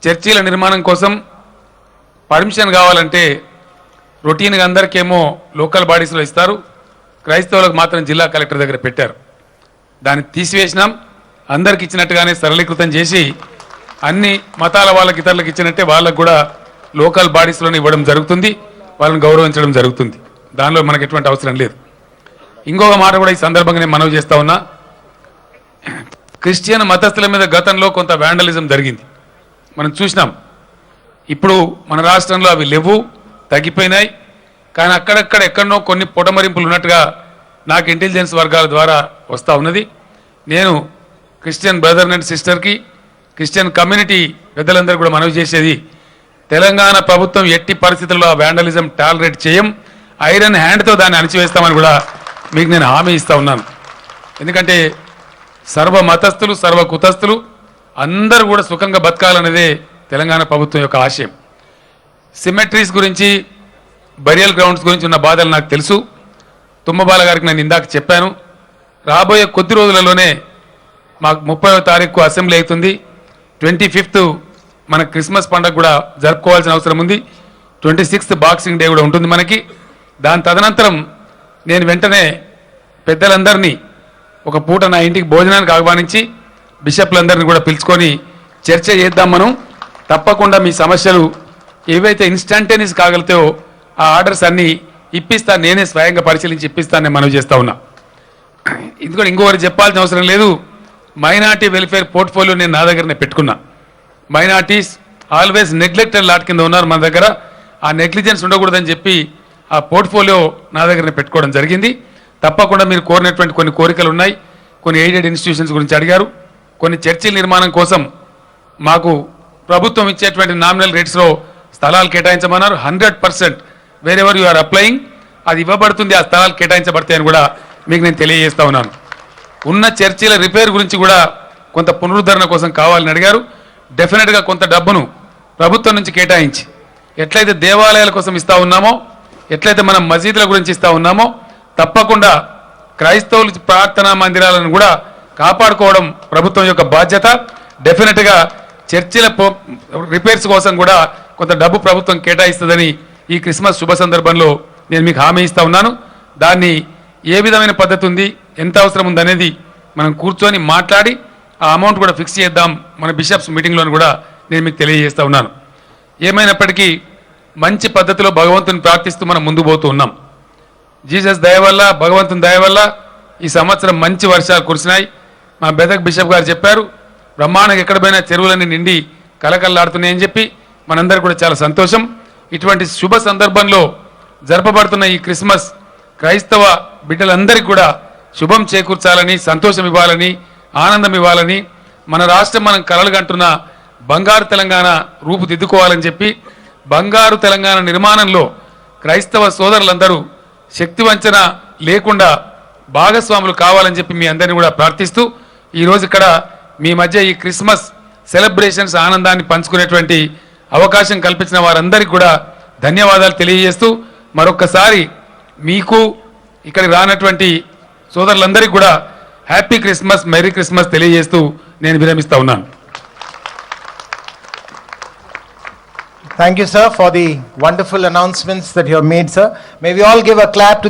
చర్చీల నిర్మాణం కోసం పర్మిషన్ కావాలంటే రొటీన్గా అందరికేమో లోకల్ బాడీస్లో ఇస్తారు, క్రైస్తవులకు మాత్రం జిల్లా కలెక్టర్ దగ్గర పెట్టారు. దాన్ని తీసివేసినాం. అందరికి ఇచ్చినట్టుగానే సరళీకృతం చేసి అన్ని మతాల వాళ్ళకి ఇతరులకు ఇచ్చినట్టే వాళ్ళకు కూడా లోకల్ బాడీస్లోనే ఇవ్వడం జరుగుతుంది, వాళ్ళని గౌరవించడం జరుగుతుంది. దానిలో మనకు ఎటువంటి అవసరం లేదు. ఇంకొక మాట కూడా ఈ సందర్భంగా నేను మనవి చేస్తా ఉన్నా, క్రిస్టియన్ మతస్థుల మీద గతంలో కొంత వ్యాండలిజం జరిగింది, మనం చూసినాం. ఇప్పుడు మన రాష్ట్రంలో అవి లేవు, తగ్గిపోయినాయి. కానీ అక్కడక్కడ ఎక్కడనో కొన్ని పొటమరింపులు ఉన్నట్టుగా నాకు ఇంటెలిజెన్స్ వర్గాల ద్వారా వస్తూ ఉన్నది. నేను క్రిస్టియన్ బ్రదర్ అండ్ సిస్టర్కి, క్రిస్టియన్ కమ్యూనిటీ పెద్దలందరూ కూడా మనవి చేసేది, తెలంగాణ ప్రభుత్వం ఎట్టి పరిస్థితుల్లో ఆ వ్యాండలిజం టాలరేట్ చేయం, ఐరన్ హ్యాండ్తో దాన్ని అణిచివేస్తామని కూడా మీకు నేను హామీ ఇస్తూ ఉన్నాను. ఎందుకంటే సర్వ మతస్థులు, సర్వ కుతస్థులు అందరూ కూడా సుఖంగా బతకాలనేదే తెలంగాణ ప్రభుత్వం యొక్క ఆశయం. సిమెట్రీస్ గురించి, బరియల్ గ్రౌండ్స్ గురించి ఉన్న బాధలు నాకు తెలుసు. తుమ్మబాల గారికి నేను ఇందాక చెప్పాను. రాబోయే కొద్ది రోజులలోనే మాకు 30వ తారీఖు అసెంబ్లీ అవుతుంది. 25th మన క్రిస్మస్ పండుగ కూడా జరుపుకోవాల్సిన అవసరం ఉంది. 26th బాక్సింగ్ డే కూడా ఉంటుంది మనకి. దాని తదనంతరం నేను వెంటనే పెద్దలందరినీ ఒక పూట నా ఇంటికి భోజనానికి ఆహ్వానించి బిషప్లందరినీ కూడా పిలుచుకొని చర్చ చేద్దాం. మనం తప్పకుండా మీ సమస్యలు ఏవైతే ఇన్స్టంటేనియస్ కాగలుగుతాయో ఆ ఆర్డర్స్ అన్నీ ఇప్పిస్తాను, నేనే స్వయంగా పరిశీలించి ఇప్పిస్తానని మనవి చేస్తా ఉన్నా. ఎందుకంటే ఇంకొకటి చెప్పాల్సిన అవసరం లేదు. మైనార్టీ వెల్ఫేర్ పోర్ట్ఫోలియో నేను నా దగ్గరనే పెట్టుకున్నా. మైనార్టీస్ ఆల్వేస్ నెగ్లెక్టెడ్ లాట్ కింద ఉన్నారు మన దగ్గర. ఆ నెగ్లిజెన్స్ ఉండకూడదని చెప్పి ఆ పోర్ట్ఫోలియో నా దగ్గరనే పెట్టుకోవడం జరిగింది. తప్పకుండా మీరు కోరినటువంటి కొన్ని కోరికలు ఉన్నాయి. కొన్ని ఎయిడెడ్ ఇన్స్టిట్యూషన్స్ గురించి అడిగారు. కొన్ని చర్చిల నిర్మాణం కోసం మాకు ప్రభుత్వం ఇచ్చేటువంటి నామినల్ రేట్స్లో స్థలాలు కేటాయించమన్నారు. 100% wherever you are applying అది ఇవ్వబడుతుంది, ఆ స్థలాలు కేటాయించబడతాయని కూడా మీకు నేను తెలియజేస్తా ఉన్నాను. ఉన్న చర్చిల రిపేర్ గురించి కూడా కొంత పునరుద్ధరణ కోసం కావాలని అడిగారు. డెఫినెట్గా కొంత డబ్బును ప్రభుత్వం నుంచి కేటాయించి ఎట్లయితే దేవాలయాల కోసం ఇస్తూ ఉన్నామో, ఎట్లయితే మనం మసీదుల గురించి ఇస్తూ ఉన్నామో, తప్పకుండా క్రైస్తవుల ప్రార్థనా మందిరాలను కూడా కాపాడుకోవడం ప్రభుత్వం యొక్క బాధ్యత. డెఫినెట్గా చర్చిల రిపేర్స్ కోసం కూడా కొంత డబ్బు ప్రభుత్వం కేటాయిస్తుందని ఈ క్రిస్మస్ శుభ సందర్భంలో నేను మీకు హామీ ఇస్తా ఉన్నాను. దాన్ని ఏ విధమైన పద్ధతి ఉంది, ఎంత అవసరం ఉందనేది మనం కూర్చొని మాట్లాడి ఆ అమౌంట్ కూడా ఫిక్స్ చేద్దాం మన బిషప్స్ మీటింగ్లో కూడా నేను మీకు తెలియజేస్తా ఉన్నాను. ఏమైనప్పటికీ మంచి పద్ధతిలో భగవంతుని ప్రార్థిస్తూ మనం ముందు పోతూ ఉన్నాం. జీసస్ దయ వల్ల, భగవంతుని దయ వల్ల ఈ సంవత్సరం మంచి వర్షాలు కురిసినాయి. మా బెదక్ బిషప్ గారు చెప్పారు, బ్రహ్మాండంగా ఎక్కడ పోయినా చెరువులన్నీ నిండి కలకల్లాడుతున్నాయని చెప్పి మనందరూ కూడా చాలా సంతోషం. ఇటువంటి శుభ సందర్భంలో జరపబడుతున్న ఈ క్రిస్మస్ క్రైస్తవ బిడ్డలందరికీ కూడా శుభం చేకూర్చాలని, సంతోషం ఇవ్వాలని, ఆనందం ఇవ్వాలని, మన రాష్ట్రం మనం కలలుగంటున్న బంగారు తెలంగాణ రూపుదిద్దుకోవాలని చెప్పి బంగారు తెలంగాణ నిర్మాణంలో క్రైస్తవ సోదరులందరూ శక్తివంచన లేకుండా భాగస్వాములు కావాలని చెప్పి మీ అందరినీ కూడా ప్రార్థిస్తూ ఈరోజు ఇక్కడ మీ మధ్య ఈ క్రిస్మస్ సెలబ్రేషన్స్ ఆనందాన్ని పంచుకునేటువంటి అవకాశం కల్పించిన వారందరికీ కూడా ధన్యవాదాలు తెలియజేస్తూ మరొక్కసారి మీకు ఇక్కడికి రానటువంటి సోదరులందరికీ కూడా హ్యాపీ క్రిస్మస్, మెరీ క్రిస్మస్ తెలియజేస్తూ నేను విరమిస్తా ఉన్నాను. Thank you, sir, for the wonderful announcements that you have made, sir. May we all give a clap to